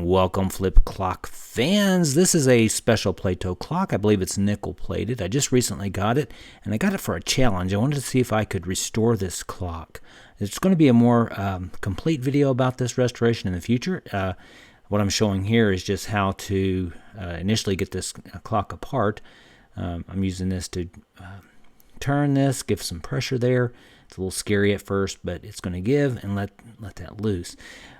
Welcome, flip clock fans. This is a special Plato clock. I believe it's nickel-plated. I just recently got it, and I got it for a challenge. I wanted to see if I could restore this clock. It's going to be a more complete video about this restoration in the future. What I'm showing here is just how to initially get this clock apart. I'm using this to turn this, give some pressure there. It's a little scary at first, but it's going to give and let that loose.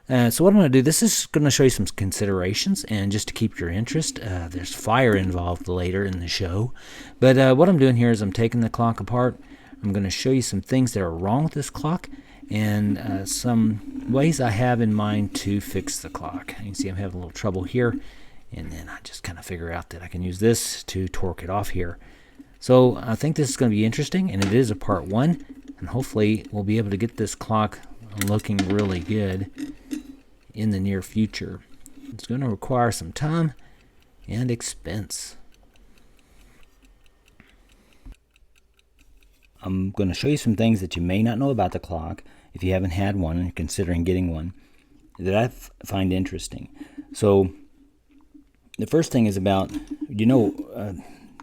So what I'm going to do, this is going to show you some considerations, and just to keep your interest, there's fire involved later in the show. But what I'm doing here is I'm taking the clock apart. I'm going to show you some things that are wrong with this clock, and some ways I have in mind to fix the clock. You can see I'm having a little trouble here, and then I just kind of figure out that I can use this to torque it off here. So I think this is going to be interesting, and it is a part one, and hopefully we'll be able to get this clock looking really good in the near future. It's going to require some time and expense. I'm going to show you some things that you may not know about the clock if you haven't had one and you're considering getting one that I find interesting. So the first thing is about,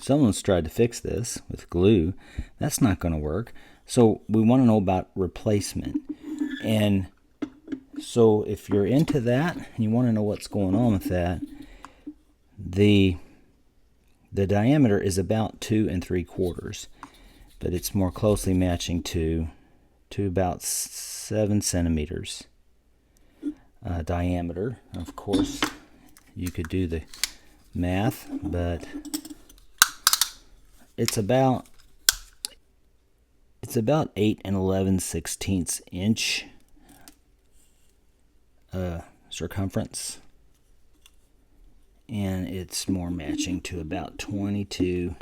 someone's tried to fix this with glue. That's not going to work. So we want to know about replacement. And so if you're into that and you want to know what's going on with that, the diameter is about 2 3/4, but it's more closely matching to about 7 centimeters diameter. Of course, you could do the math, but it's about 8 11/16 inch circumference, and it's more matching to about 22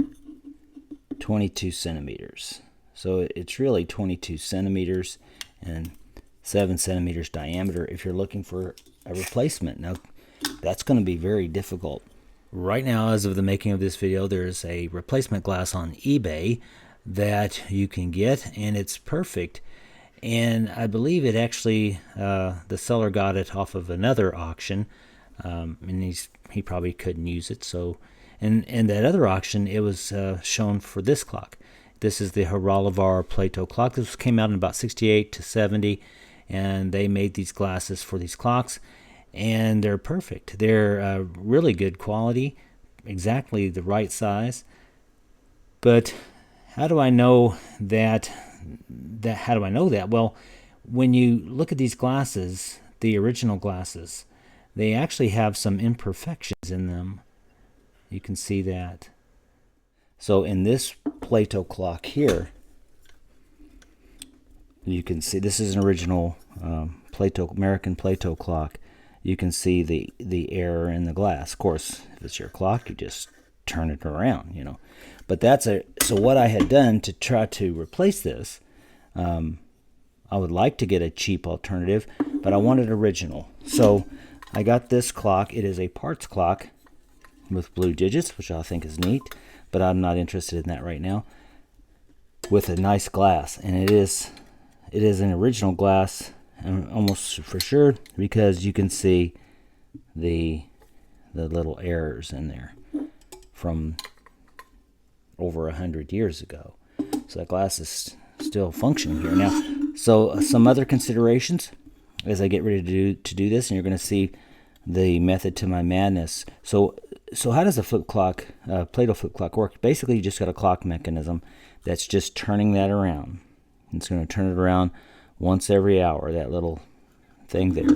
centimeters. So it's really 22 centimeters and 7 centimeters diameter if you're looking for a replacement. Now, that's going to be very difficult. Right now, as of the making of this video, there's a replacement glass on eBay that you can get, and it's perfect. And I believe it actually, the seller got it off of another auction, and he probably couldn't use it. So, and that other auction, it was shown for this clock. This is the Celluloid Plato Clock. This came out in about 68 to 70, and they made these glasses for these clocks, and they're perfect. They're really good quality, exactly the right size. But how do I know that? How do I know that? Well, when you look at these glasses, the original glasses, they actually have some imperfections in them. You can see that. So in this Plato clock here, you can see this is an original American Plato clock. You can see the error in the glass. Of course, if it's your clock, you just turn it around, But so what I had done to try to replace this, I would like to get a cheap alternative, but I wanted original. So I got this clock. It is a parts clock with blue digits, which I think is neat, but I'm not interested in that right now. With a nice glass, and it is an original glass, almost for sure, because you can see the little errors in there from over 100 years ago. So that glass is still functioning here now. So some other considerations as I get ready to do this, and you're going to see the method to my madness. So how does a flip clock, Plato flip clock work? Basically, you just got a clock mechanism that's just turning that around. It's going to turn it around once every hour, that little thing there.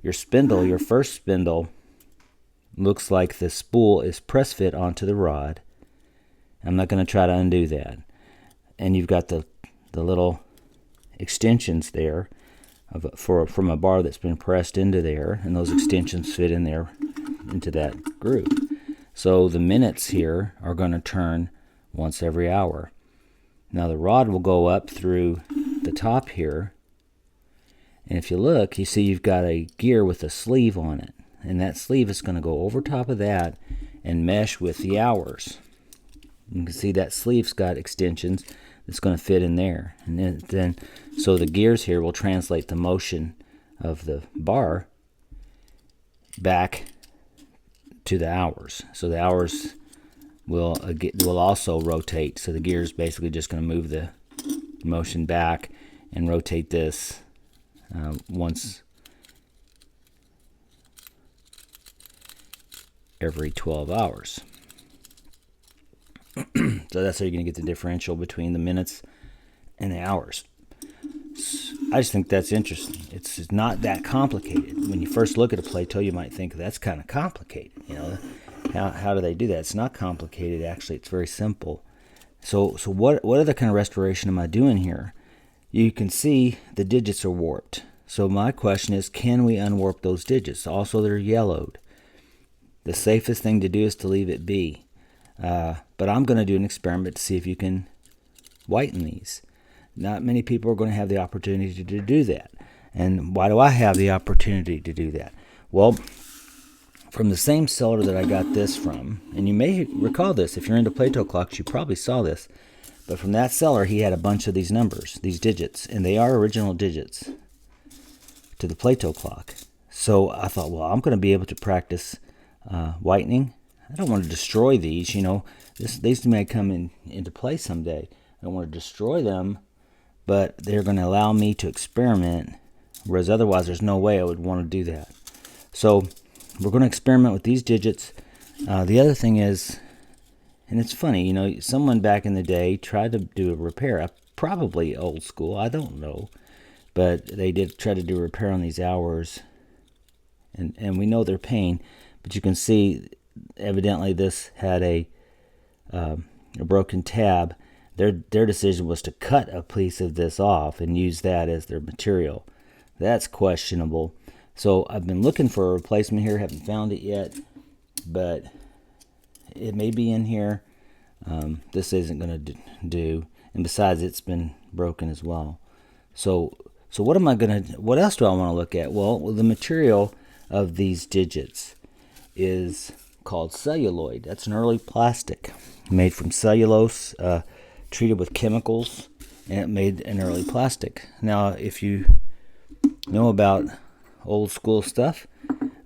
Your spindle, your first spindle, looks like the spool is press fit onto the rod. I'm not going to try to undo that. And you've got the little extensions there from a bar that's been pressed into there, and those extensions fit in there into that groove. So the minutes here are going to turn once every hour. Now the rod will go up through the top here, and if you look, you see you've got a gear with a sleeve on it, and that sleeve is going to go over top of that and mesh with the hours. You can see that sleeve's got extensions that's going to fit in there, and then so the gears here will translate the motion of the bar back to the hours. So the hours will also rotate. So the gear is basically just going to move the motion back and rotate this once every 12 hours. So that's how you're going to get the differential between the minutes and the hours. I just think that's interesting. It's not that complicated. When you first look at a Plato, you might think that's kind of complicated. You know, how do they do that? It's not complicated. Actually, it's very simple. So what other kind of restoration am I doing here? You can see the digits are warped. So my question is, can we unwarp those digits? Also, they're yellowed. The safest thing to do is to leave it be. But I'm going to do an experiment to see if you can whiten these. Not many people are going to have the opportunity to do that. And why do I have the opportunity to do that? Well, from the same seller that I got this from, and you may recall this, if you're into Plato clocks, you probably saw this, but from that seller, he had a bunch of these numbers, these digits, and they are original digits to the Plato clock. So I thought, well, I'm going to be able to practice whitening. I don't want to destroy these, you know. These may come into play someday. I don't want to destroy them, but they're going to allow me to experiment, whereas otherwise there's no way I would want to do that. So we're going to experiment with these digits. The other thing is, and it's funny, you know, someone back in the day tried to do a repair, probably old school, I don't know, but they did try to do a repair on these hours, and we know their pain, but you can see evidently this had a broken tab. Their decision was to cut a piece of this off and use that as their material. That's questionable. So I've been looking for a replacement here, haven't found it yet, but it may be in here. This isn't going to do, and besides, it's been broken as well. So what am I going to? What else do I want to look at? Well, the material of these digits is called celluloid. That's an early plastic made from cellulose, treated with chemicals, and it made an early plastic. Now, if you know about old school stuff,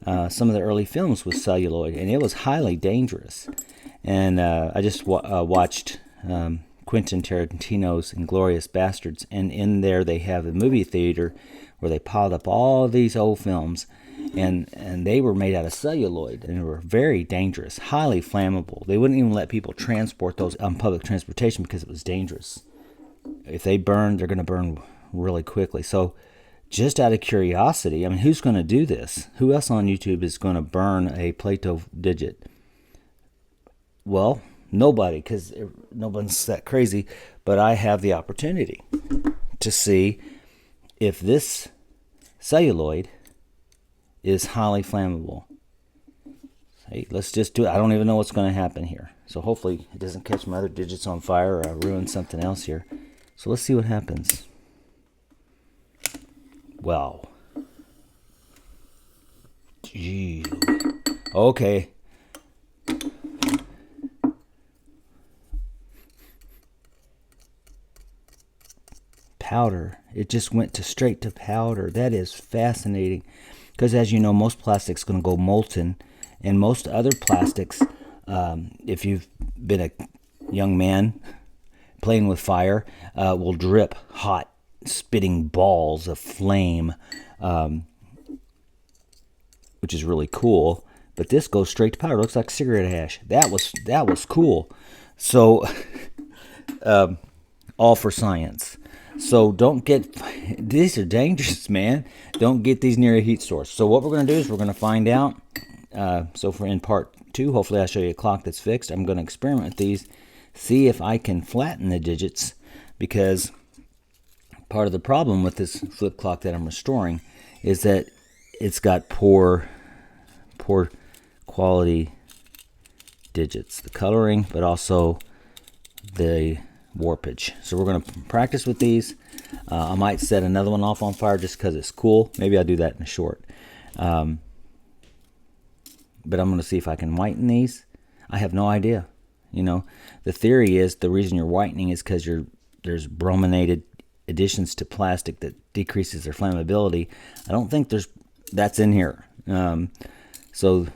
some of the early films was celluloid, and it was highly dangerous. And I just watched Quentin Tarantino's Inglourious Bastards, and in there they have a movie theater where they piled up all these old films, and they were made out of celluloid, and they were very dangerous, highly flammable. They wouldn't even let people transport those on public transportation because it was dangerous. If they burn, they're going to burn really quickly. So just out of curiosity, I mean, who's going to do this? Who else on YouTube is going to burn a Plato digit? Well, nobody, because no one's that crazy, but I have the opportunity to see if this celluloid is highly flammable. Hey, let's just do it. I don't even know what's going to happen here. So hopefully it doesn't catch my other digits on fire or I ruin something else here. So let's see what happens. Wow. Gee. Okay. Powder. It just went straight to powder. That is fascinating. Because as you know, most plastic's going to go molten. And most other plastics, if you've been a young man playing with fire, will drip hot, spitting balls of flame, which is really cool. But this goes straight to powder. It looks like cigarette ash. That was cool. So, all for science. So these are dangerous, man. Don't get these near a heat source. So what we're going to do is we're going to find out. So for in part 2, hopefully I'll show you a clock that's fixed. I'm going to experiment with these, see if I can flatten the digits, because part of the problem with this flip clock that I'm restoring is that it's got poor quality digits, the coloring, but also the warpage. So we're going to practice with these. I might set another one off on fire just because it's cool. Maybe I'll do that in a short. But I'm going to see if I can whiten these. I have no idea. You know, the theory is the reason you're whitening is because there's brominated additions to plastic that decreases their flammability. I don't think that's in here. So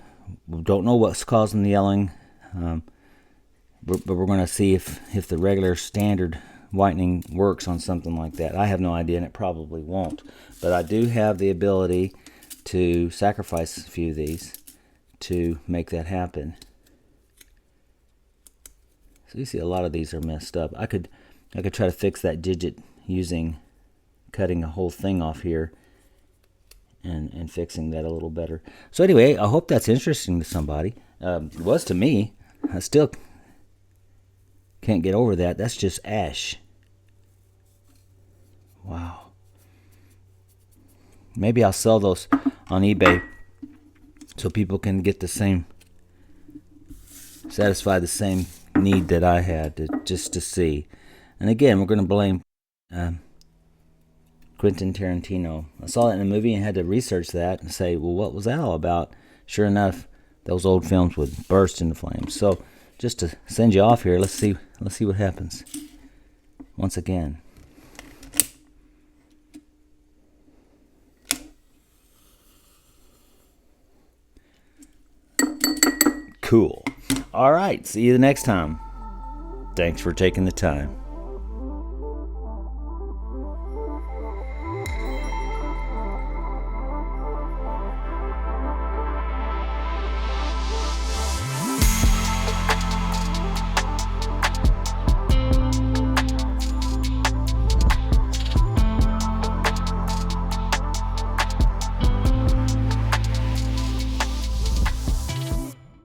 we don't know what's causing the yellowing, but we're going to see if the regular standard whitening works on something like that. I have no idea, and it probably won't. But I do have the ability to sacrifice a few of these to make that happen. So you see a lot of these are messed up. I could try to fix that digit using cutting a whole thing off here and fixing that a little better. So anyway, I hope that's interesting to somebody. It was to me. I still can't get over that. That's just ash. Wow. Maybe I'll sell those on eBay so people can get the same, satisfy the same need that I had just to see. And again, we're going to blame Quentin Tarantino. I saw it in a movie and had to research that and say, well, what was that all about? Sure enough, those old films would burst into flames. So just to send you off here, let's see what happens. Once again. Cool. All right, see you the next time. Thanks for taking the time.